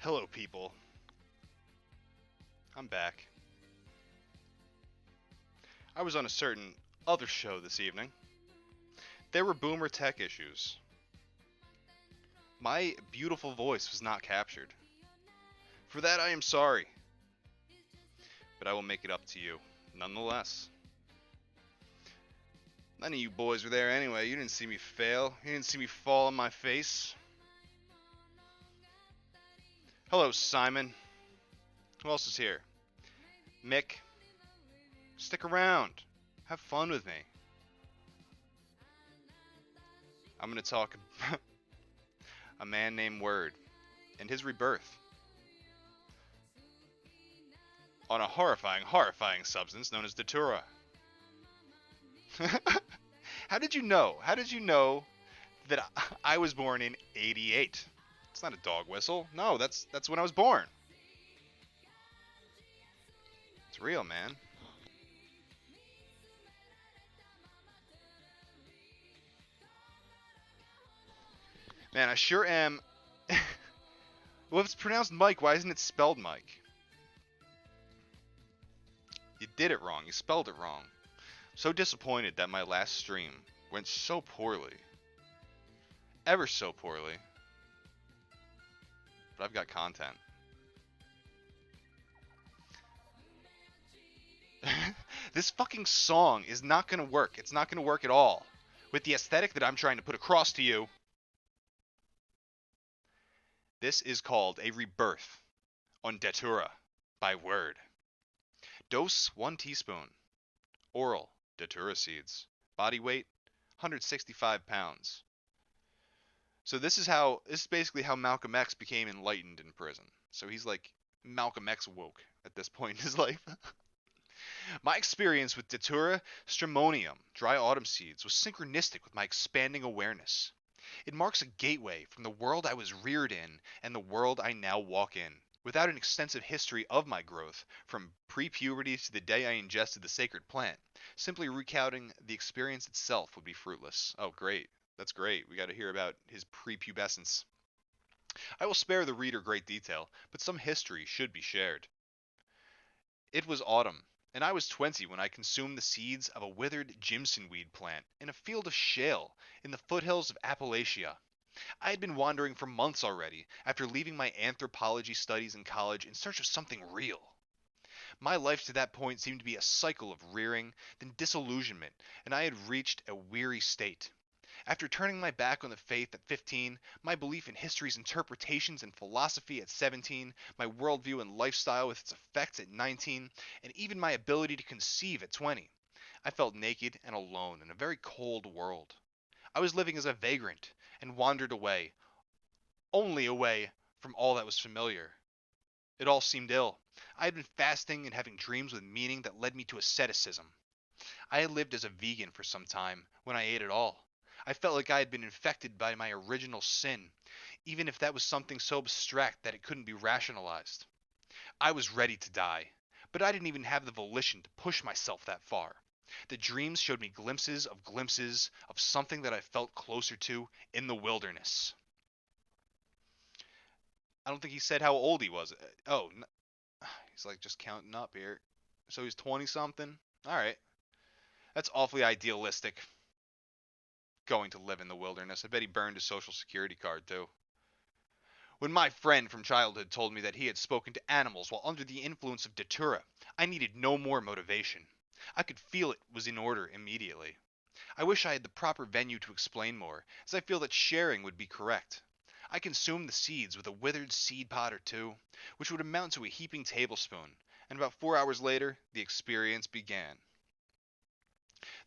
Hello, people. I'm back. I was on a certain other show this evening. There were boomer tech issues. My beautiful voice was not captured. For that, I am sorry, but I will make it up to you nonetheless. None of you boys were there anyway. You didn't see me fail. You didn't see me fall on my face. Hello, Simon. Who else is here? Mick. Stick around. Have fun with me. I'm going to talk a man named Word and his rebirth on a horrifying substance known as Datura. How did you know? How did you know that I was born in '88? It's not a dog whistle. No, that's when I was born. It's real, man. Man, I sure am. Well, if it's pronounced Mike, why isn't it spelled Mike? You did it wrong. You spelled it wrong. So disappointed that my last stream went so poorly. Ever so poorly. But I've got content. This fucking song is not gonna work. It's not gonna work at all. With the aesthetic that I'm trying to put across to you. This is called a rebirth on Datura by Word. Dose 1 teaspoon. Oral Datura seeds. Body weight 165 pounds. So this is basically how Malcolm X became enlightened in prison. So he's like Malcolm X woke at this point in his life. My experience with Datura stramonium, dry autumn seeds, was synchronistic with my expanding awareness. It marks a gateway from the world I was reared in and the world I now walk in. Without an extensive history of my growth, from pre-puberty to the day I ingested the sacred plant, simply recounting the experience itself would be fruitless. Oh, great. That's great. We got to hear about his prepubescence. I will spare the reader great detail, but some history should be shared. It was autumn, and I was 20 when I consumed the seeds of a withered jimsonweed plant in a field of shale in the foothills of Appalachia. I had been wandering for months already after leaving my anthropology studies in college in search of something real. My life to that point seemed to be a cycle of rearing, then disillusionment, and I had reached a weary state. After turning my back on the faith at 15, my belief in history's interpretations and philosophy at 17, my worldview and lifestyle with its effects at 19, and even my ability to conceive at 20, I felt naked and alone in a very cold world. I was living as a vagrant and wandered away, only away from all that was familiar. It all seemed ill. I had been fasting and having dreams with meaning that led me to asceticism. I had lived as a vegan for some time when I ate at all. I felt like I had been infected by my original sin, even if that was something so abstract that it couldn't be rationalized. I was ready to die, but I didn't even have the volition to push myself that far. The dreams showed me glimpses of something that I felt closer to in the wilderness. I don't think he said how old he was. Oh, he's like just counting up here. So he's 20 something? All right. That's awfully idealistic. Going to live in the wilderness. I bet he burned his social security card too. When my friend from childhood told me that he had spoken to animals while under the influence of Datura, I needed no more motivation. I could feel it was in order immediately. I wish I had the proper venue to explain more, as I feel that sharing would be correct. I consumed the seeds with a withered seed pod or two, which would amount to a heaping tablespoon, and about 4 hours later, the experience began.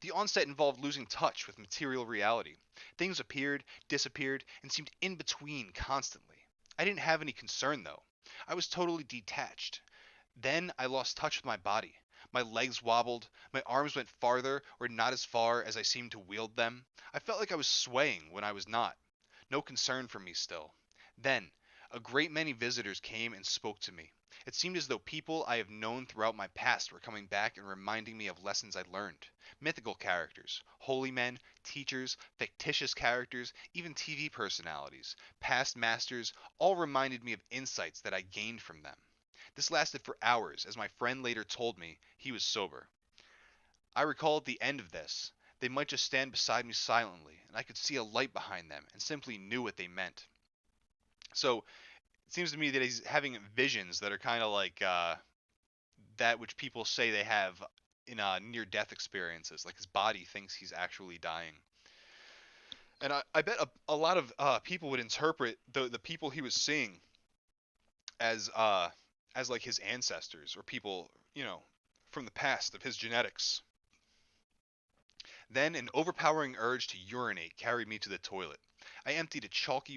The onset involved losing touch with material reality. Things appeared, disappeared, and seemed in between constantly. I didn't have any concern, though. I was totally detached. Then I lost touch with my body. My legs wobbled, my arms went farther or not as far as I seemed to wield them. I felt like I was swaying when I was not. No concern for me still. Then, A great many visitors came and spoke to me. It seemed as though people I have known throughout my past were coming back and reminding me of lessons I'd learned. Mythical characters, holy men, teachers, fictitious characters, even TV personalities, past masters, all reminded me of insights that I gained from them. This lasted for hours, as my friend later told me he was sober. I recall at the end of this, they might just stand beside me silently, and I could see a light behind them and simply knew what they meant. So it seems to me that he's having visions that are kind of like that which people say they have in near-death experiences. Like his body thinks he's actually dying. And I bet a lot of people would interpret the people he was seeing as as like his ancestors or people, from the past of his genetics. Then an overpowering urge to urinate carried me to the toilet. I emptied a chalky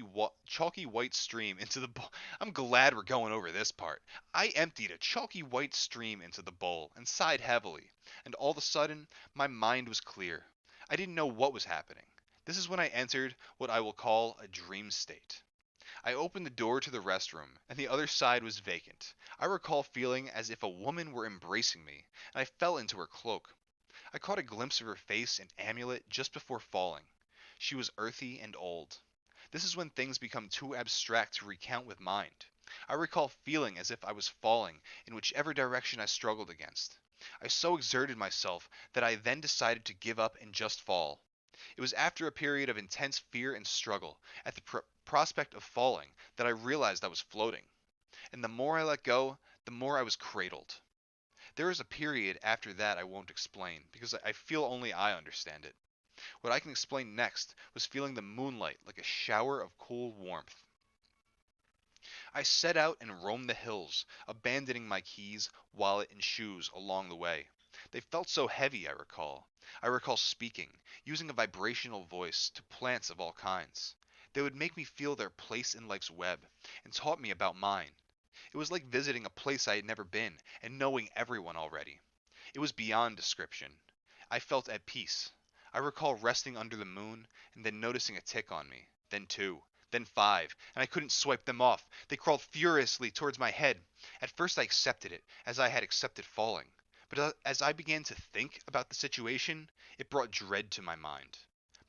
white stream into the bowl. I'm glad we're going over this part. I emptied a chalky white stream into the bowl and sighed heavily, and all of a sudden, my mind was clear. I didn't know what was happening. This is when I entered what I will call a dream state. I opened the door to the restroom, and the other side was vacant. I recall feeling as if a woman were embracing me, and I fell into her cloak. I caught a glimpse of her face and amulet just before falling. She was earthy and old. This is when things become too abstract to recount with mind. I recall feeling as if I was falling in whichever direction I struggled against. I so exerted myself that I then decided to give up and just fall. It was after a period of intense fear and struggle at the prospect of falling that I realized I was floating. And the more I let go, the more I was cradled. There is a period after that I won't explain, because I feel only I understand it. What I can explain next was feeling the moonlight like a shower of cool warmth. I set out and roamed the hills, abandoning my keys, wallet, and shoes along the way. They felt so heavy, I recall. I recall speaking, using a vibrational voice, to plants of all kinds. They would make me feel their place in life's web, and taught me about mine. It was like visiting a place I had never been, and knowing everyone already. It was beyond description. I felt at peace. I recall resting under the moon, and then noticing a tick on me, then two, then five, and I couldn't swipe them off. They crawled furiously towards my head. At first I accepted it, as I had accepted falling. But as I began to think about the situation, it brought dread to my mind.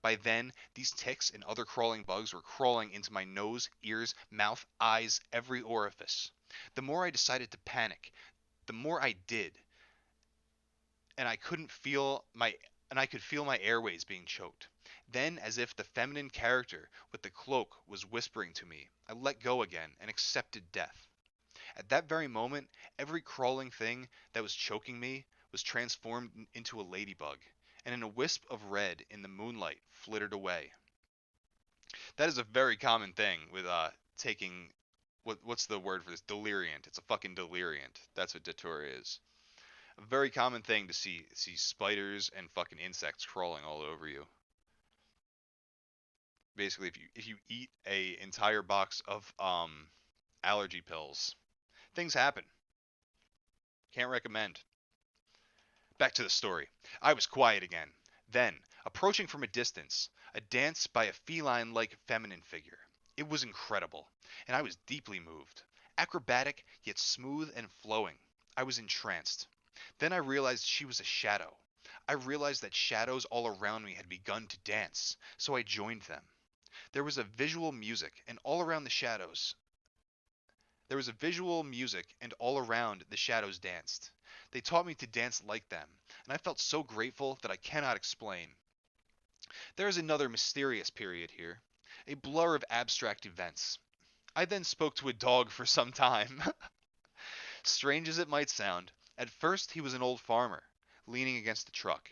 By then, these ticks and other crawling bugs were crawling into my nose, ears, mouth, eyes, every orifice. The more I decided to panic, the more I did, and I could feel my airways being choked. Then, as if the feminine character with the cloak was whispering to me, I let go again and accepted death. At that very moment, every crawling thing that was choking me was transformed into a ladybug, and in a wisp of red in the moonlight flittered away. That is a very common thing with taking what's the word for this? Deliriant. It's a fucking deliriant. That's what Datura is. A very common thing to see spiders and fucking insects crawling all over you. Basically, if you eat a entire box of allergy pills, things happen. Can't recommend. Back to the story. I was quiet again. Then, approaching from a distance, a dance by a feline-like feminine figure. It was incredible, and I was deeply moved. Acrobatic, yet smooth and flowing. I was entranced. Then I realized she was a shadow. I realized that shadows all around me had begun to dance, so I joined them. There was a visual music, and all around the shadows. There was a visual music, and all around the shadows danced. They taught me to dance like them, and I felt so grateful that I cannot explain. There is another mysterious period here, a blur of abstract events. I then spoke to a dog for some time. Strange as it might sound, at first he was an old farmer, leaning against the truck.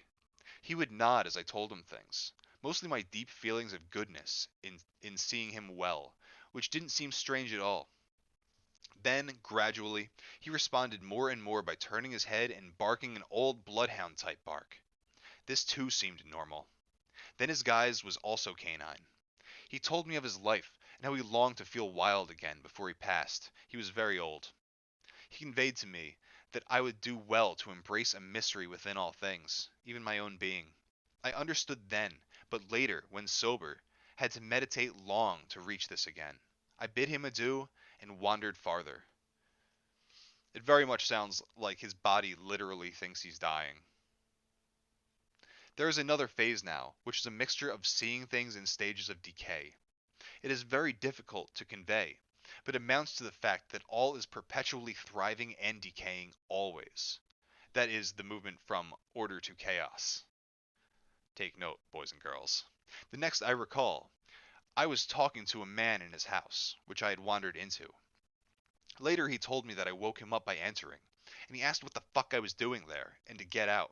He would nod as I told him things, mostly my deep feelings of goodness in seeing him well, which didn't seem strange at all. Then, gradually, he responded more and more by turning his head and barking an old bloodhound type bark. This too seemed normal. Then his guise was also canine. He told me of his life and how he longed to feel wild again before he passed. He was very old. He conveyed to me that I would do well to embrace a mystery within all things, even my own being. I understood then, but later, when sober, had to meditate long to reach this again. I bid him adieu, and wandered farther. It very much sounds like his body literally thinks he's dying. There is another phase now, which is a mixture of seeing things in stages of decay. It is very difficult to convey, but amounts to the fact that all is perpetually thriving and decaying always. That is the movement from order to chaos. Take note, boys and girls. The next I recall, I was talking to a man in his house, which I had wandered into. Later he told me that I woke him up by entering, and he asked what the fuck I was doing there, and to get out.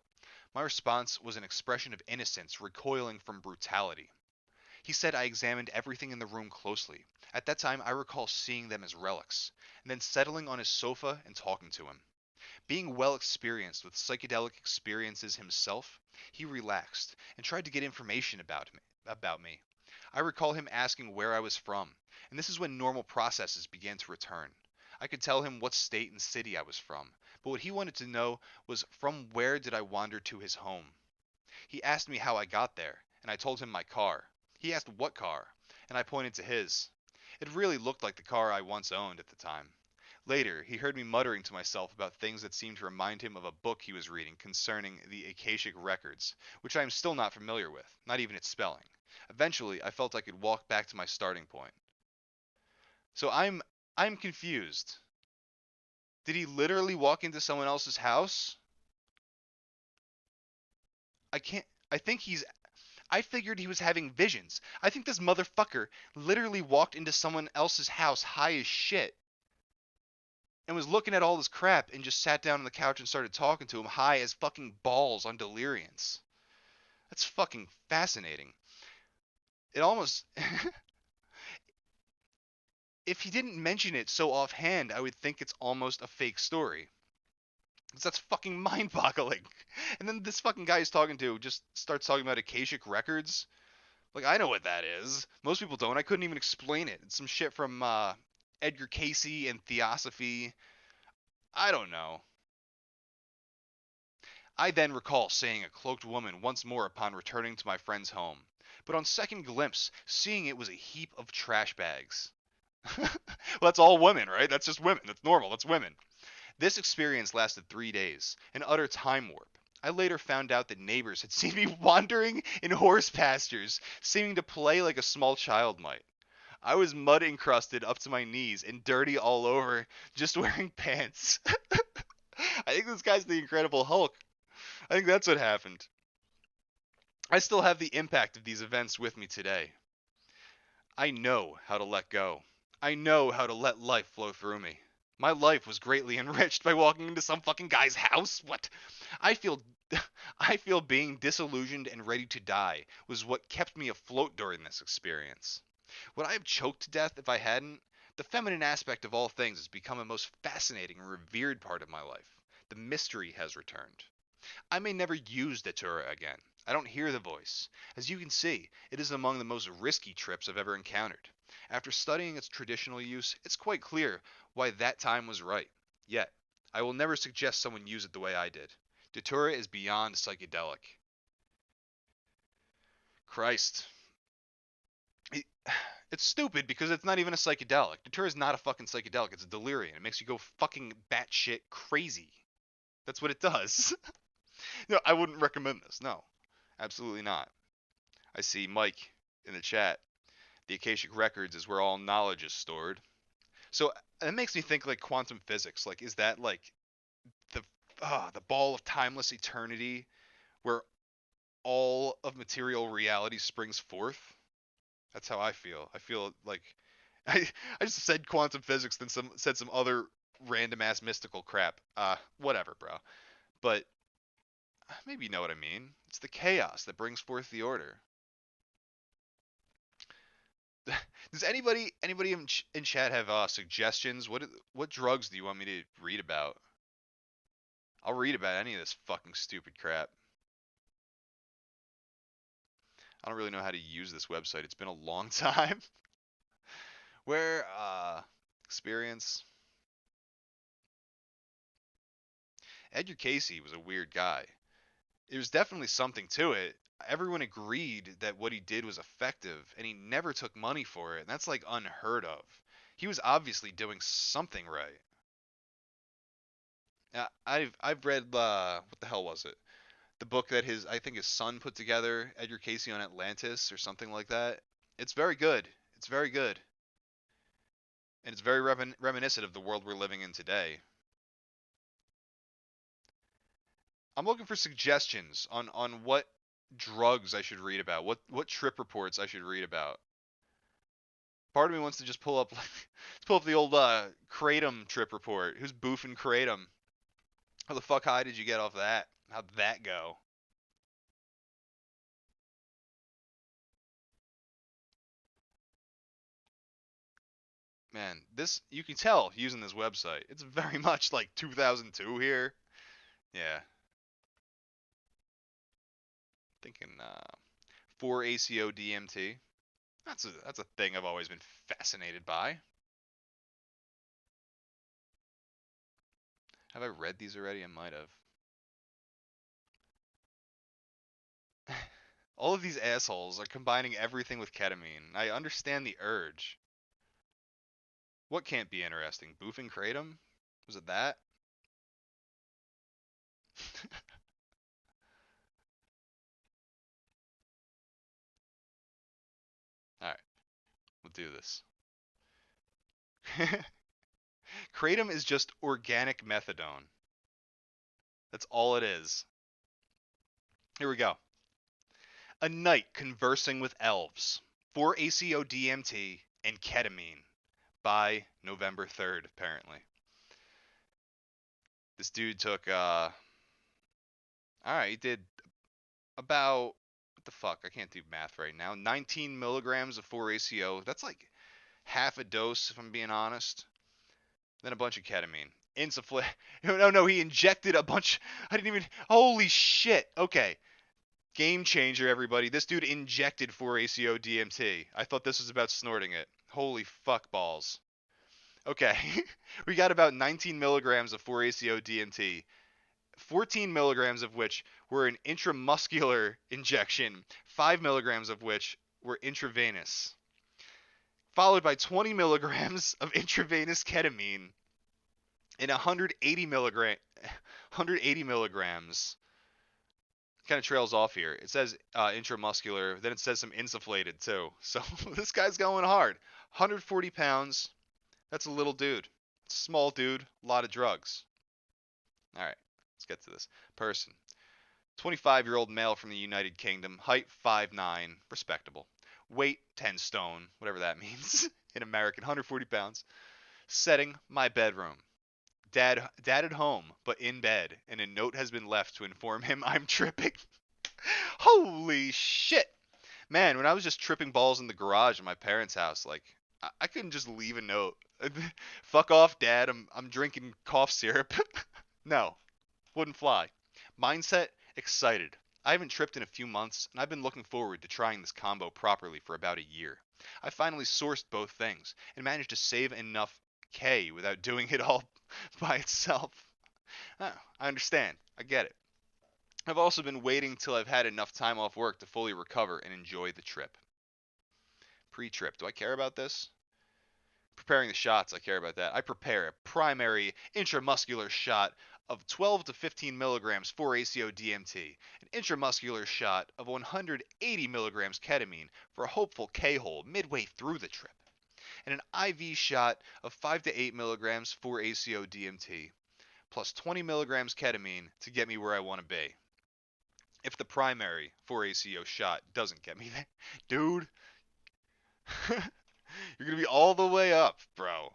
My response was an expression of innocence recoiling from brutality. He said I examined everything in the room closely. At that time I recall seeing them as relics, and then settling on his sofa and talking to him. Being well experienced with psychedelic experiences himself, he relaxed and tried to get information about me. I recall him asking where I was from, and this is when normal processes began to return. I could tell him what state and city I was from, but what he wanted to know was from where did I wander to his home. He asked me how I got there, and I told him my car. He asked what car, and I pointed to his. It really looked like the car I once owned at the time. Later, he heard me muttering to myself about things that seemed to remind him of a book he was reading concerning the Akashic records, which I am still not familiar with, not even its spelling. Eventually, I felt I could walk back to my starting point. So I'm confused. Did he literally walk into someone else's house? I can't I think he's I figured he was having visions. I think this motherfucker literally walked into someone else's house high as shit and was looking at all this crap and just sat down on the couch and started talking to him high as fucking balls on deliriums. That's fucking fascinating. It almost if he didn't mention it so offhand, I would think it's almost a fake story. Because that's fucking mind-boggling. And then this fucking guy he's talking to just starts talking about Akashic records. Like, I know what that is. Most people don't. I couldn't even explain it. It's some shit from Edgar Casey and Theosophy. I don't know. I then recall seeing a cloaked woman once more upon returning to my friend's home, but on second glimpse, seeing it was a heap of trash bags. Well, that's all women, right? That's just women. That's normal. That's women. This experience lasted 3 days, an utter time warp. I later found out that neighbors had seen me wandering in horse pastures, seeming to play like a small child might. I was mud encrusted up to my knees and dirty all over, just wearing pants. I think this guy's the Incredible Hulk. I think that's what happened. I still have the impact of these events with me today. I know how to let go. I know how to let life flow through me. My life was greatly enriched by walking into some fucking guy's house. What? I feel I feel being disillusioned and ready to die was what kept me afloat during this experience. Would I have choked to death if I hadn't? The feminine aspect of all things has become a most fascinating and revered part of my life. The mystery has returned. I may never use Datura again. I don't hear the voice. As you can see, it is among the most risky trips I've ever encountered. After studying its traditional use, it's quite clear why that time was right. Yet, I will never suggest someone use it the way I did. Datura is beyond psychedelic. Christ. It- It's stupid because it's not even a psychedelic. Datura is not a fucking psychedelic. It's a delirium. It makes you go fucking batshit crazy. That's what it does. No, I wouldn't recommend this. No, absolutely not. I see Mike in the chat. The Akashic Records is where all knowledge is stored. So that makes me think like quantum physics. Like, is that like the the ball of timeless eternity where all of material reality springs forth? That's how I feel. I feel like I I just said quantum physics, then said some other random ass mystical crap. Whatever, bro. But maybe you know what I mean. It's the chaos that brings forth the order. Does anybody in chat have suggestions? What drugs do you want me to read about? I'll read about any of this fucking stupid crap. I don't really know how to use this website. It's been a long time. Where experience. Edgar Casey was a weird guy. There's definitely something to it. Everyone agreed that what he did was effective, and he never took money for it. And that's like unheard of. He was obviously doing something right. I've read what the hell was it? The book that his I think his son put together, Edgar Casey on Atlantis or something like that. It's very good. It's very good, and it's very reminiscent of the world we're living in today. I'm looking for suggestions on what drugs I should read about, what trip reports I should read about. Part of me wants to just pull up like, pull up the old Kratom trip report. Who's boofing Kratom? How the fuck high did you get off that? How'd that go? Man, this you can tell using this website. It's very much like 2002 here. Yeah, thinking 4-ACO DMT. That's a thing I've always been fascinated by. Have I read these already? I might have. All of these assholes are combining everything with ketamine. I understand the urge. What can't be interesting? Boofing Kratom? Was it that? Alright, we'll do this. Kratom is just organic methadone. That's all it is. Here we go. A Night Conversing with Elves. 4-ACO DMT and ketamine by November 3rd, apparently. This dude took, alright, he did about, what the fuck, I can't do math right now, 19 milligrams of 4-ACO. That's like half a dose, if I'm being honest. Then a bunch of ketamine. Insufflate. No, he injected a bunch. I didn't even. Holy shit. Okay. Game changer, everybody. This dude injected 4-ACO DMT. I thought this was about snorting it. Holy fuck balls. Okay. We got about 19 milligrams of 4-ACO DMT. 14 milligrams of which were an intramuscular injection. 5 milligrams of which were intravenous. Followed by 20 milligrams of intravenous ketamine and 180 milligrams. Kind of trails off here. It says intramuscular, then it says some insufflated too. So this guy's going hard. 140 pounds. That's a little dude. Small dude. A lot of drugs. All right, let's get to this person. 25-year-old male from the United Kingdom. Height 5'9", respectable. Weight 10 stone, whatever that means in American. 140 pounds. Setting my bedroom. Dad at home, but in bed, and a note has been left to inform him I'm tripping. Holy shit. Man, when I was just tripping balls in the garage in my parents' house, like I couldn't just leave a note. Fuck off, Dad. I'm drinking cough syrup. No, wouldn't fly. Mindset excited. I haven't tripped in a few months, and I've been looking forward to trying this combo properly for about a year. I finally sourced both things and managed to save enough K without doing it all by itself. I understand. I get it. I've also been waiting till I've had enough time off work to fully recover and enjoy the trip. Pre-trip. Do I care about this? Preparing the shots, I care about that. I prepare a primary intramuscular shot of 12 to 15 milligrams 4-ACO DMT, an intramuscular shot of 180 milligrams ketamine for a hopeful K-hole midway through the trip, and an IV shot of 5 to 8 milligrams 4-ACO DMT, plus 20 milligrams ketamine to get me where I want to be. If the primary 4-ACO shot doesn't get me there, dude, you're going to be all the way up, bro.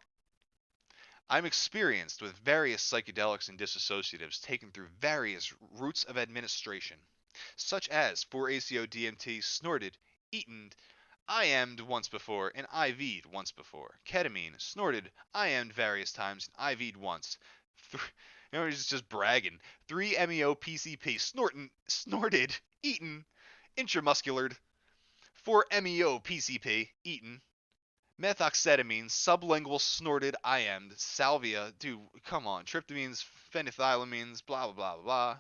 I'm experienced with various psychedelics and dissociatives taken through various routes of administration, such as 4-ACO DMT snorted, eaten, IM'd once before, and IV'd once before. Ketamine snorted, IM'd various times, and IV'd once. He's just bragging. 3-MeO PCP snorted, eaten, intramuscular. 4-MeO PCP eaten. Methoxetamine, sublingual snorted, IM'd, salvia, dude, come on, tryptamines, phenethylamines, blah, blah, blah, blah.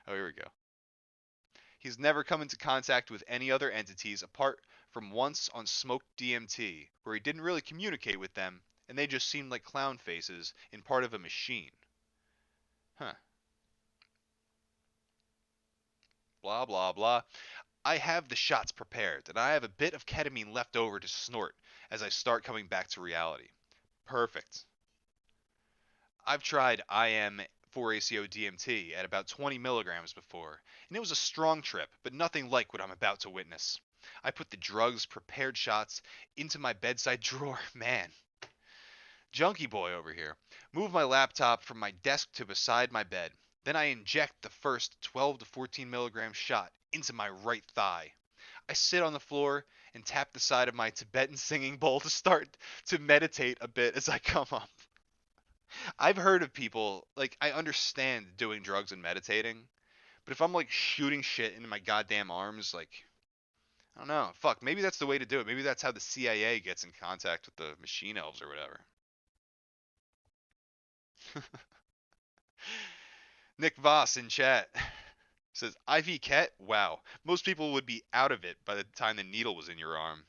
Oh, here we go. He's never come into contact with any other entities apart from once on smoked DMT, where he didn't really communicate with them, and they just seemed like clown faces in part of a machine. Huh. Blah, blah, blah. I have the shots prepared, and I have a bit of ketamine left over to snort as I start coming back to reality. Perfect. I've tried IM 4-ACO DMT at about 20 milligrams before, and it was a strong trip, but nothing like what I'm about to witness. I put the drugs prepared shots into my bedside drawer. Man, junkie boy over here. Move my laptop from my desk to beside my bed. Then I inject the first 12 to 14 milligram shot into my right thigh. I sit on the floor and tap the side of my Tibetan singing bowl to start to meditate a bit as I come up. I've heard of people, like, I understand doing drugs and meditating, but if I'm like shooting shit into my goddamn arms, like, I don't know. Fuck, maybe that's the way to do it. Maybe that's how the CIA gets in contact with the machine elves or whatever. Nick Voss in chat says, IV Ket? Wow. Most people would be out of it by the time the needle was in your arm.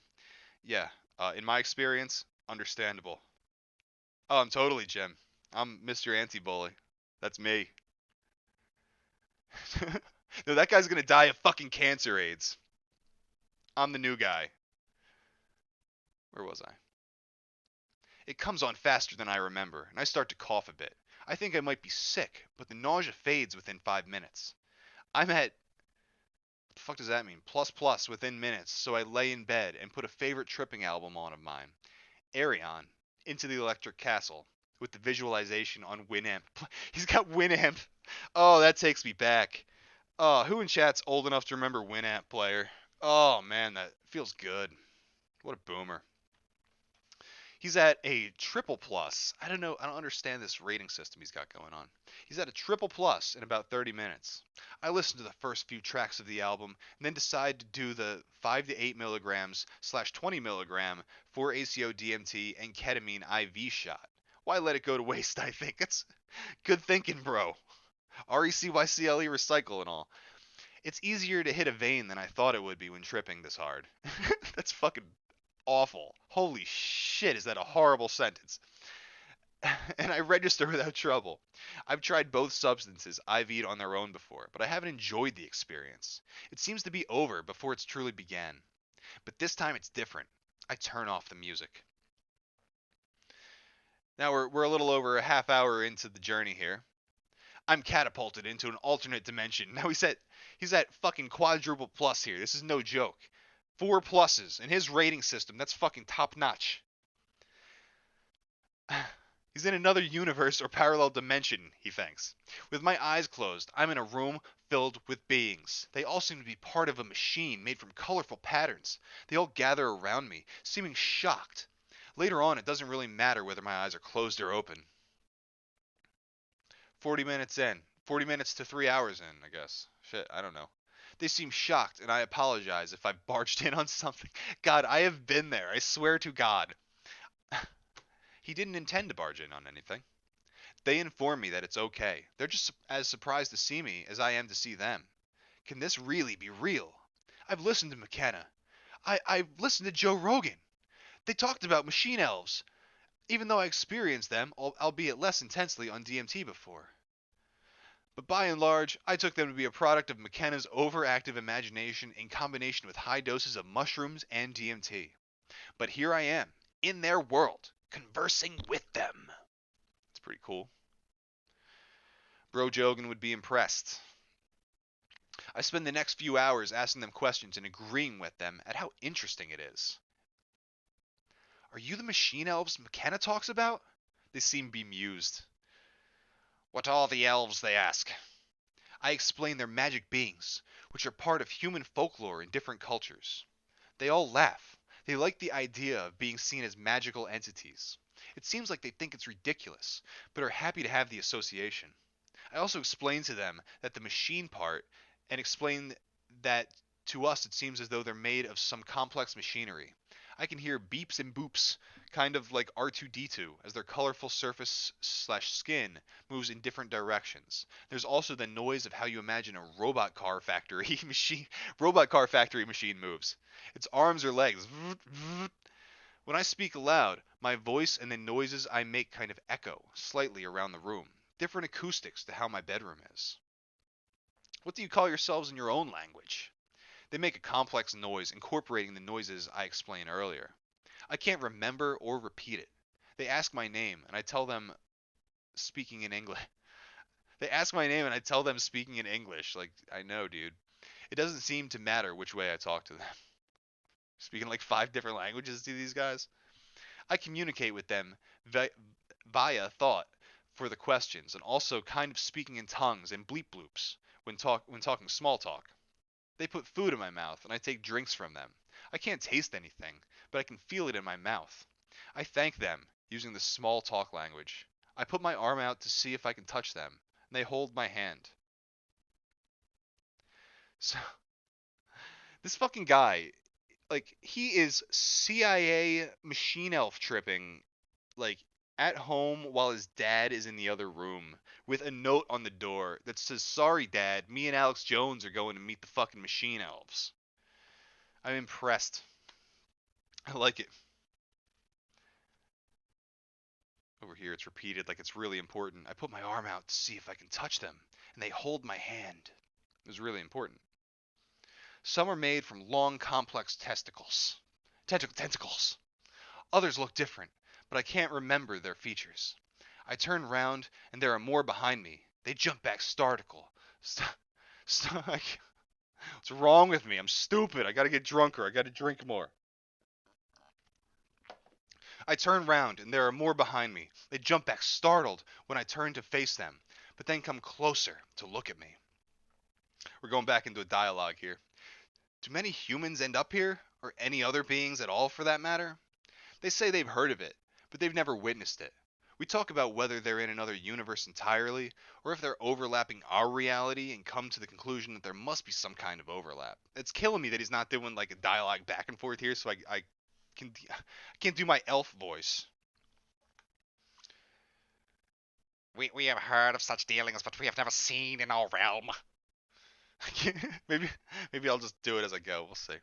Yeah, in my experience, understandable. Oh, I'm totally Jim. I'm Mr. Anti-Bully. That's me. No, that guy's gonna die of fucking cancer AIDS. I'm the new guy. Where was I? It comes on faster than I remember, and I start to cough a bit. I think I might be sick, but the nausea fades within 5 minutes. I'm at, what the fuck does that mean? Plus plus within minutes, so I lay in bed and put a favorite tripping album on of mine, Arion, Into the Electric Castle, with the visualization on Winamp. He's got Winamp. Oh, that takes me back. Oh, who in chat's old enough to remember Winamp player? Oh man, that feels good. What a boomer. He's at a triple plus. I don't know. I don't understand this rating system he's got going on. He's at a triple plus in about 30 minutes. I listen to the first few tracks of the album and then decide to do the 5 to 8 milligrams slash 20 milligram for ACO DMT and ketamine IV shot. Why let it go to waste, I think. It's good thinking, bro. RECYCLE recycle and all. It's easier to hit a vein than I thought it would be when tripping this hard. That's fucking awful. Holy shit, is that a horrible sentence? And I register without trouble. I've tried both substances IV'd on their own before, but I haven't enjoyed the experience. It seems to be over before it's truly began. But this time it's different. I turn off the music. Now we're a little over a half hour into the journey here. I'm catapulted into an alternate dimension. Now he's at fucking quadruple plus here. This is no joke. 4 pluses in his rating system. That's fucking top notch. He's in another universe or parallel dimension, he thinks. With my eyes closed, I'm in a room filled with beings. They all seem to be part of a machine made from colorful patterns. They all gather around me, seeming shocked. Later on, it doesn't really matter whether my eyes are closed or open. 40 minutes in. 40 minutes to 3 hours in, I guess. Shit, I don't know. They seem shocked, and I apologize if I barged in on something. God, I have been there. I swear to God. He didn't intend to barge in on anything. They inform me that it's okay. They're just as surprised to see me as I am to see them. Can this really be real? I've listened to McKenna. I've listened to Joe Rogan. They talked about machine elves, even though I experienced them, albeit less intensely, on DMT before. But by and large, I took them to be a product of McKenna's overactive imagination in combination with high doses of mushrooms and DMT. But here I am, in their world, conversing with them. It's pretty cool. Bro Jogan would be impressed. I spend the next few hours asking them questions and agreeing with them at how interesting it is. Are you the machine elves McKenna talks about? They seem bemused. What are the elves, they ask. I explain they're magic beings, which are part of human folklore in different cultures. They all laugh. They like the idea of being seen as magical entities. It seems like they think it's ridiculous, but are happy to have the association. I also explain to them that the machine part, and explain that to us it seems as though they're made of some complex machinery. I can hear beeps and boops, kind of like R2-D2, as their colorful surface slash skin moves in different directions. There's also the noise of how you imagine a robot car factory machine moves. Its arms or legs. When I speak aloud, my voice and the noises I make kind of echo slightly around the room. Different acoustics to how my bedroom is. What do you call yourselves in your own language? They make a complex noise incorporating the noises I explained earlier. I can't remember or repeat it. They ask my name and I tell them speaking in English. They ask my name and I tell them speaking in English. Like, I know, dude. It doesn't seem to matter which way I talk to them. Speaking like 5 different languages to these guys. I communicate with them via thought for the questions and also kind of speaking in tongues and bleep bloops when talking small talk. They put food in my mouth, and I take drinks from them. I can't taste anything, but I can feel it in my mouth. I thank them, using the small talk language. I put my arm out to see if I can touch them, and they hold my hand. So, this fucking guy, like, he is CIA machine elf tripping, like, at home while his dad is in the other room with a note on the door that says, "Sorry, Dad, me and Alex Jones are going to meet the fucking machine elves." I'm impressed. I like it. Over here, it's repeated like it's really important. I put my arm out to see if I can touch them, and they hold my hand. It was really important. Some are made from long, complex testicles. Tentacles. Others look different, but I can't remember their features. I turn round, and there are more behind me. They jump back startical. What's wrong with me? I'm stupid. I gotta get drunker. I gotta drink more. I turn round, and there are more behind me. They jump back startled when I turn to face them, but then come closer to look at me. We're going back into a dialogue here. Do many humans end up here? Or any other beings at all, for that matter? They say they've heard of it, but they've never witnessed it. We talk about whether they're in another universe entirely, or if they're overlapping our reality and come to the conclusion that there must be some kind of overlap. It's killing me that he's not doing like a dialogue back and forth here, so I can't do my elf voice. We have heard of such dealings, but we have never seen in our realm. maybe maybe I'll just do it as I go. We'll see.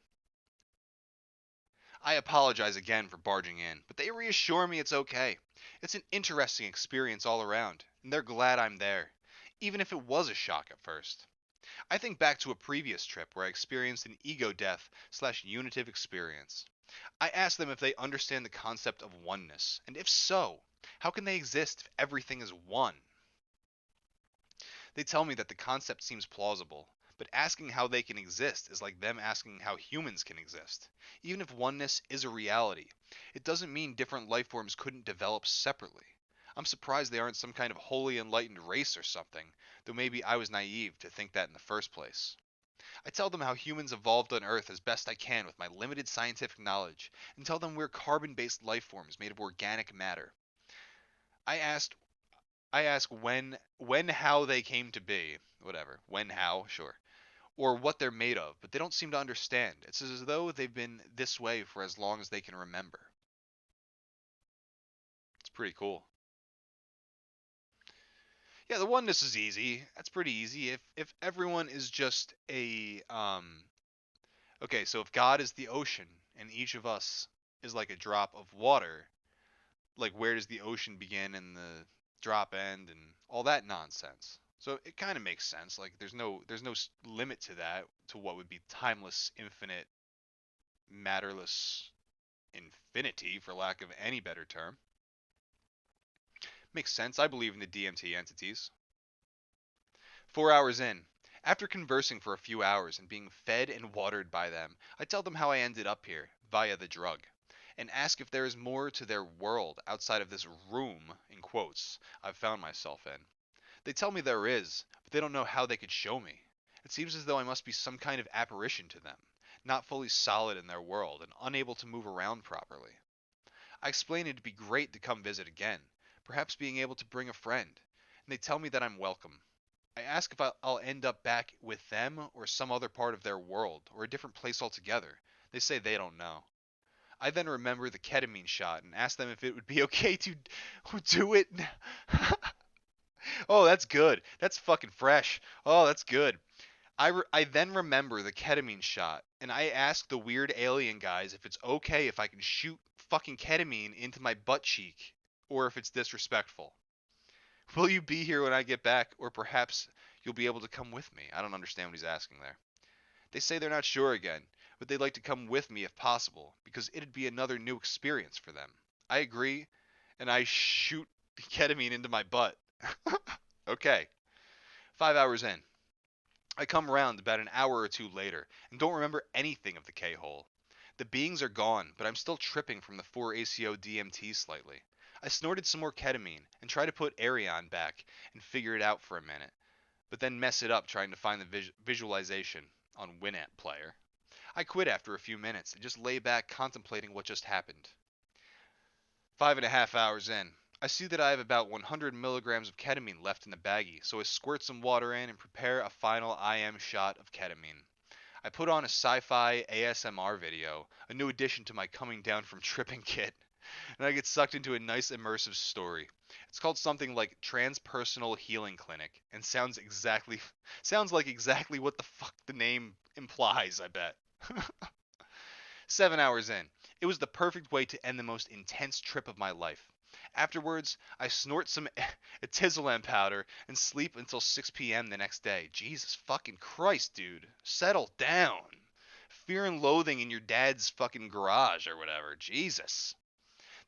I apologize again for barging in, but they reassure me it's okay. It's an interesting experience all around, and they're glad I'm there, even if it was a shock at first. I think back to a previous trip where I experienced an ego death slash unitive experience. I asked them if they understand the concept of oneness, and if so, how can they exist if everything is one? They tell me that the concept seems plausible, but asking how they can exist is like them asking how humans can exist. Even if oneness is a reality, it doesn't mean different life forms couldn't develop separately. I'm surprised they aren't some kind of wholly enlightened race or something, though maybe I was naive to think that in the first place. I tell them how humans evolved on Earth as best I can with my limited scientific knowledge, and tell them we're carbon based life forms made of organic matter. I asked I ask when how they came to be. Whatever. When how, sure. Or what they're made of, but they don't seem to understand. It's as though they've been this way for as long as they can remember. It's pretty cool. Yeah, the oneness is easy. That's pretty easy. If everyone is just a okay, so if God is the ocean and each of us is like a drop of water, like where does the ocean begin and the drop end and all that nonsense. So it kind of makes sense. Like there's no limit to that, to what would be timeless, infinite, matterless infinity, for lack of any better term. Makes sense. I believe in the DMT entities. 4 hours in. After conversing for a few hours and being fed and watered by them, I tell them how I ended up here, via the drug, and ask if there is more to their world outside of this room, in quotes, I've found myself in. They tell me there is, but they don't know how they could show me. It seems as though I must be some kind of apparition to them, not fully solid in their world and unable to move around properly. I explain it'd be great to come visit again, perhaps being able to bring a friend, and they tell me that I'm welcome. I ask if I'll end up back with them or some other part of their world or a different place altogether. They say they don't know. I then remember the ketamine shot and asked them if it would be okay to do it. Oh, that's good. That's fucking fresh. Oh, that's good. I then remember the ketamine shot, and I asked the weird alien guys if it's okay if I can shoot fucking ketamine into my butt cheek, or if it's disrespectful. Will you be here when I get back, or perhaps you'll be able to come with me? I don't understand what he's asking there. They say they're not sure again, but they'd like to come with me if possible, because it'd be another new experience for them. I agree, and I shoot ketamine into my butt. Okay. 5 hours in. I come round about an hour or two later and don't remember anything of the K-hole. The beings are gone, but I'm still tripping from the 4-ACO DMT slightly. I snorted some more ketamine and try to put Arion back and figure it out for a minute, but then mess it up trying to find the visualization on Winamp player. I quit after a few minutes and just lay back contemplating what just happened. 5.5 hours in, I see that I have about 100 milligrams of ketamine left in the baggie, so I squirt some water in and prepare a final IM shot of ketamine. I put on a sci-fi ASMR video, a new addition to my coming down from tripping kit, and I get sucked into a nice immersive story. It's called something like Transpersonal Healing Clinic, and sounds like exactly what the fuck the name implies, I bet. 7 hours in. It was the perfect way to end the most intense trip of my life. Afterwards, I snort some Atizolam powder and sleep until 6 p.m. the next day. Jesus fucking Christ, dude. Settle down. Fear and loathing in your dad's fucking garage or whatever. Jesus.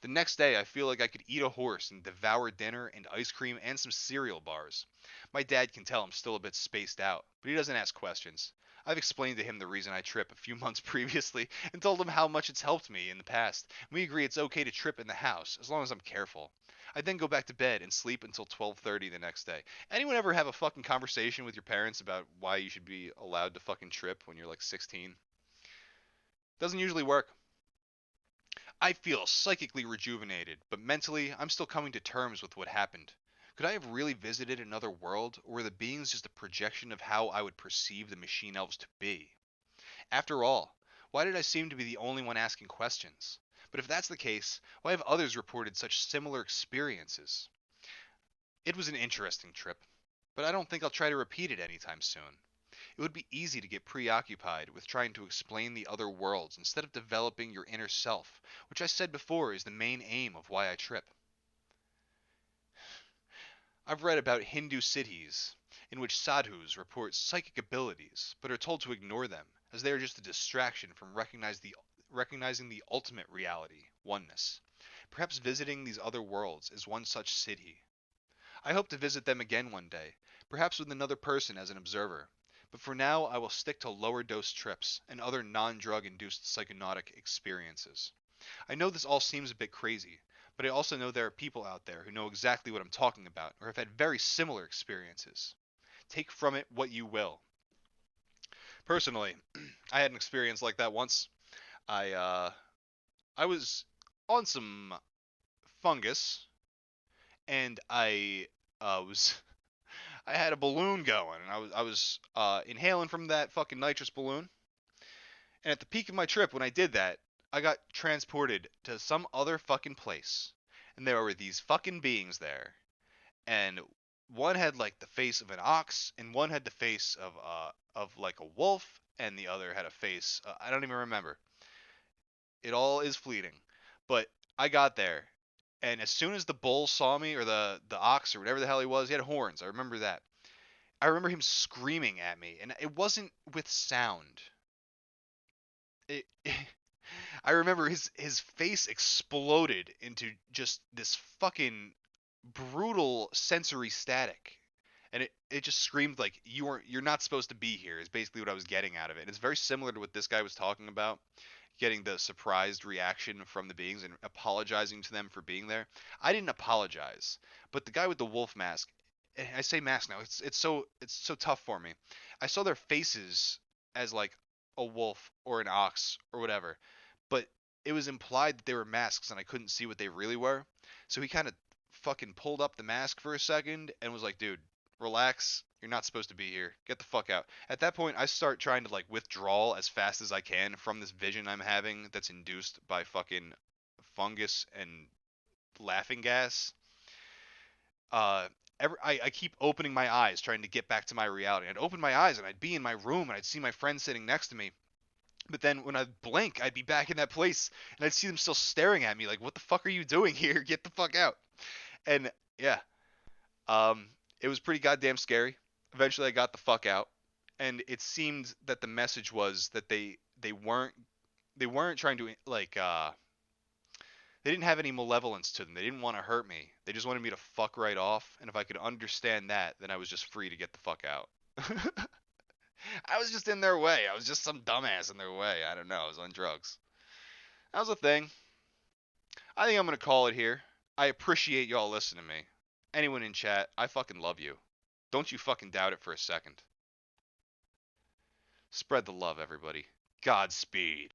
The next day, I feel like I could eat a horse and devour dinner and ice cream and some cereal bars. My dad can tell I'm still a bit spaced out, but he doesn't ask questions. I've explained to him the reason I trip a few months previously and told him how much it's helped me in the past. We agree it's okay to trip in the house, as long as I'm careful. I then go back to bed and sleep until 12:30 the next day. Anyone ever have a fucking conversation with your parents about why you should be allowed to fucking trip when you're like 16? Doesn't usually work. I feel psychically rejuvenated, but mentally, I'm still coming to terms with what happened. Could I have really visited another world, or were the beings just a projection of how I would perceive the machine elves to be? After all, why did I seem to be the only one asking questions? But if that's the case, why have others reported such similar experiences? It was an interesting trip, but I don't think I'll try to repeat it anytime soon. It would be easy to get preoccupied with trying to explain the other worlds instead of developing your inner self, which I said before is the main aim of why I trip. I've read about Hindu cities in which sadhus report psychic abilities, but are told to ignore them, as they are just a distraction from recognizing the ultimate reality, oneness. Perhaps visiting these other worlds is one such city. I hope to visit them again one day, perhaps with another person as an observer. But for now, I will stick to lower dose trips and other non drug induced psychonaut experiences. I know this all seems a bit crazy, but I also know there are people out there who know exactly what I'm talking about or have had very similar experiences. Take from it what you will. Personally, I had an experience like that once. I uh, I was on some fungus and I was I had a balloon going, and I was inhaling from that fucking nitrous balloon. And at the peak of my trip, when I did that, I got transported to some other fucking place, and there were these fucking beings there, and one had like the face of an ox, and one had the face of like a wolf, and the other had a face I don't even remember. It all is fleeting, but I got there, and as soon as the bull saw me, or the ox or whatever the hell he was, he had horns. I remember that. I remember him screaming at me, and it wasn't with sound. It, I remember his face exploded into just this fucking brutal sensory static, and it just screamed like you're not supposed to be here. Is basically what I was getting out of it. And it's very similar to what this guy was talking about, getting the surprised reaction from the beings and apologizing to them for being there. I didn't apologize, but the guy with the wolf mask. I say mask now. It's so tough for me. I saw their faces as like a wolf or an ox or whatever, but it was implied that they were masks and I couldn't see what they really were. So he kind of fucking pulled up the mask for a second and was like, "Dude, relax. You're not supposed to be here. Get the fuck out. At that point, I start trying to like withdraw as fast as I can from this vision I'm having that's induced by fucking fungus and laughing gas. Uh, I keep opening my eyes trying to get back to my reality. I'd open my eyes and I'd be in my room and I'd see my friend sitting next to me. But then when I'd blink, I'd be back in that place and I'd see them still staring at me like, "What the fuck are you doing here? Get the fuck out!" And yeah, um, it was pretty goddamn scary. Eventually, I got the fuck out, and it seemed that the message was that they weren't trying to they didn't have any malevolence to them. They didn't want to hurt me. They just wanted me to fuck right off, and if I could understand that, then I was just free to get the fuck out. I was just in their way. I was just some dumbass in their way. I don't know. I was on drugs. That was a thing. I think I'm gonna call it here. I appreciate y'all listening to me. Anyone in chat, I fucking love you. Don't you fucking doubt it for a second. Spread the love, everybody. Godspeed.